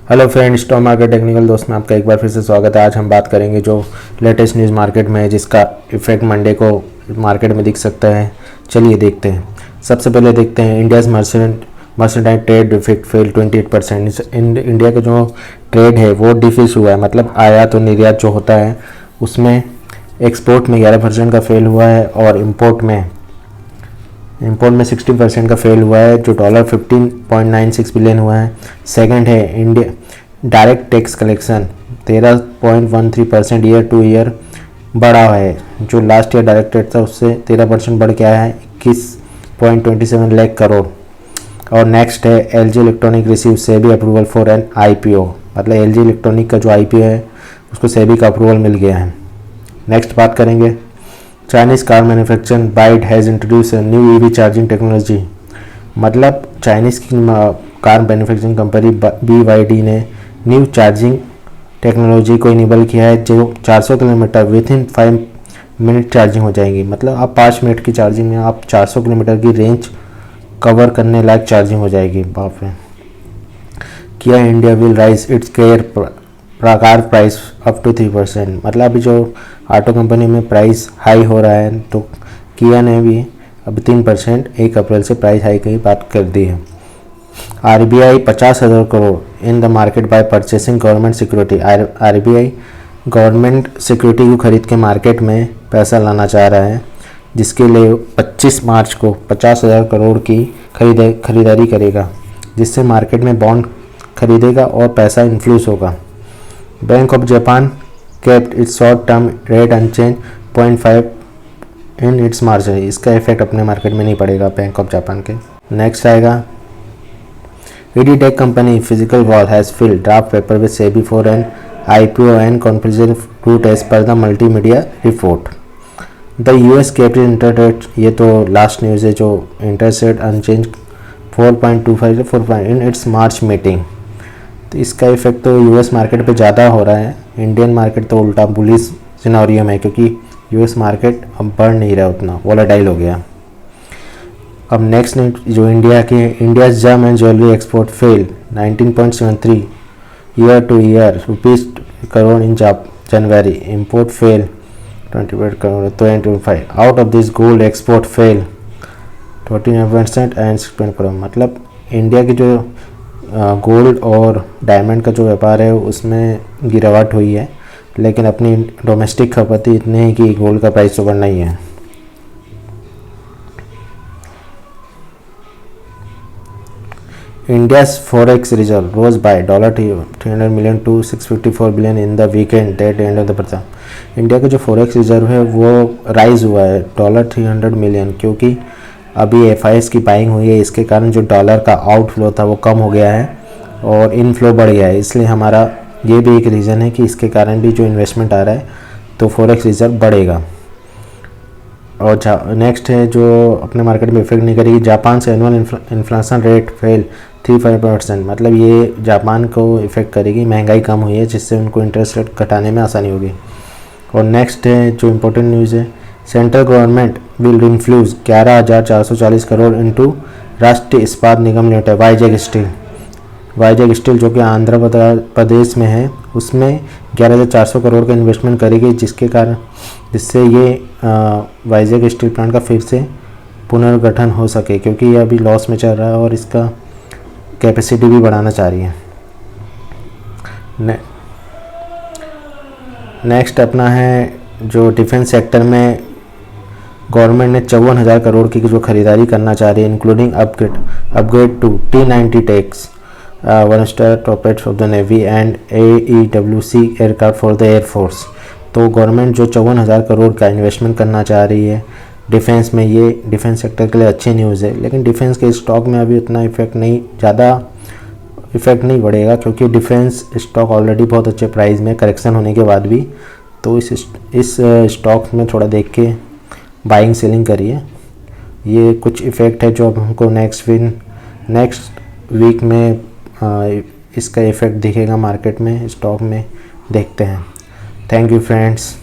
Hello friends, stock market technical दोस्त में आपका एक बार फिर से स्वागत है। आज हम बात करेंगे जो लेटेस्ट न्यूज़ मार्केट में है, जिसका इफेक्ट मंडे को मार्केट में दिख सकता है। चलिए देखते हैं। सबसे पहले देखते हैं India's mercantile trade defeat fail 28%। India का जो ट्रेड है वो डिफिस हुआ है, मतलब आयात और निर्यात जो होता है उसमें एक्सपोर्ट में 11% का फेल हुआ है और इम्पोर्ट में 60% का फेल हुआ है, जो $15.96 बिलियन हुआ है। सेकंड है India direct tax collection 13.13% year two year बढ़ा है। जो लास्ट ईयर डायरेक्ट टैक्स था उससे 13% बढ़ के आया है 21.27 लाख करोड़। और नेक्स्ट है LG electronic receive SEBI approval for an IPO, मतलब एलजी इलेक्ट्रॉनिक का जो आईपीओ है उसको सेबी का अप्रूवल मिल गया है। नेक्स्ट बात करेंगे Chinese car manufacture byte has introduce new EV charging technology, मतलब चाइनीज़ की कार मैन्युफैक्चरिंग कंपनी BYD ने न्यू चार्जिंग टेक्नोलॉजी को इनेबल किया है, जो 400 kilometre within 5 minute charging हो जाएगी। मतलब आप 5 मिनट की चार्जिंग में आप 400 किलोमीटर की रेंज कवर करने लायक चार्जिंग हो जाएगी। बाप रे। किया India will rise its care car price up to 3%, मतलब अभी जो ऑटो कंपनी में प्राइस हाई हो रहा है तो किया ने भी अब 3% 1 अप्रैल से प्राइस हाई की बात कर दी है। RBI 50,000 crore in the market by purchasing government security. RBI government security को खरीद के मार्केट में पैसा लाना चाह रहा है, जिसके लिए 25 मार्च को 50,000 करोड़ की खरीदारी करेगा, जिससे मार्केट में बॉन्ड खरीदेगा और पैसा इन्फ्लूस होगा। Bank of Japan kept its short term rate unchanged 0.5 in its margin. इसका इफेक्ट अपने मार्केट में नहीं पड़ेगा बैंक ऑफ जापान के। नेक्स्ट आएगा edtech company Physics Wallah has filed draft paper with SEBI for an IPO and conference route as per the multimedia report. The US capital interest rate, ये तो last news है, जो interest rate unchange 4.25 से 4 in its March meeting. तो इसका effect तो US market पे ज़्यादा हो रहा है। इंडियन मार्केट तो उल्टा बुलिश सिनेरियो में है, क्योंकि US मार्केट अब बढ़ नहीं रहा उतना, वोलेटाइल हो गया। अब नेक्स्ट जो इंडिया के इंडियाज जम and jewellery export fail 19.73 year two year rupees crore in January. Import fail 28 crore 25। Out of this gold export fail 14% and 6 crore. मतलब इंडिया की जो गोल्ड और डायमंड का जो व्यापार है उसमें गिरावट हुई है, लेकिन अपनी डोमेस्टिक खपत ही इतनी है कि गोल्ड का प्राइस तो बढ़ना ही है। India's forex reserve rose by $300 million to 654 billion in the weekend that end of the प्रथा। इंडिया का जो फॉरेक्स रिजर्व है वो राइज हुआ है $300 मिलियन, क्योंकि अभी FIs की बाइंग हुई है। इसके कारण जो डॉलर का आउटफ्लो था वो कम हो गया है और इनफ्लो बढ़ गया है। इसलिए हमारा ये भी एक रीज़न है कि इसके कारण भी जो इन्वेस्टमेंट आ रहा है तो फॉरेक्स रिजर्व बढ़ेगा। और नेक्स्ट है जो अपने मार्केट में इफेक्ट नहीं करेगी, जापान से एनुअल इन्फ्लेशन रेट फेल 3.5%, मतलब ये जापान को इफेक्ट करेगी। महंगाई कम हुई है, जिससे उनको इंटरेस्ट रेट घटाने में आसानी होगी। और नेक्स्ट है जो इम्पोर्टेंट न्यूज़ है, central government will infuse 11,440 crore into Rashtriya Ispat Nigam limited Vizag steel जो कि आंध्र प्रदेश में है, उसमें 11,400 करोड़ का इन्वेस्टमेंट करेगी, जिससे ये वाईजैग स्टील प्लांट का फिर से पुनर्गठन हो सके, क्योंकि ये अभी लॉस में चल रहा है और इसका कैपेसिटी भी बढ़ाना चाह रही है। नेक्स्ट अपना है जो डिफेंस सेक्टर में गवर्नमेंट ने 54,000 करोड़ की जो खरीदारी करना चाह रही है, including upgrade to T-90 tanks, 1-स्टार टॉपरेट्स of the navy and AEWC aircraft for the air force. तो गवर्नमेंट जो 54,000 करोड़ का इन्वेस्टमेंट करना चाह रही है डिफेंस में, ये डिफेंस सेक्टर के लिए अच्छी न्यूज़ है। लेकिन डिफेंस के स्टॉक में अभी उतना ज़्यादा इफेक्ट नहीं बढ़ेगा, क्योंकि डिफेंस स्टॉक ऑलरेडी बहुत अच्छे प्राइस में करेक्शन होने के बाद भी। तो इस स्टॉक में थोड़ा देख के बाइंग सेलिंग करिए। ये कुछ इफ़ेक्ट है जो अब हमको नेक्स्ट वीक में इसका इफ़ेक्ट दिखेगा मार्केट में, स्टॉक में। देखते हैं। Thank you friends.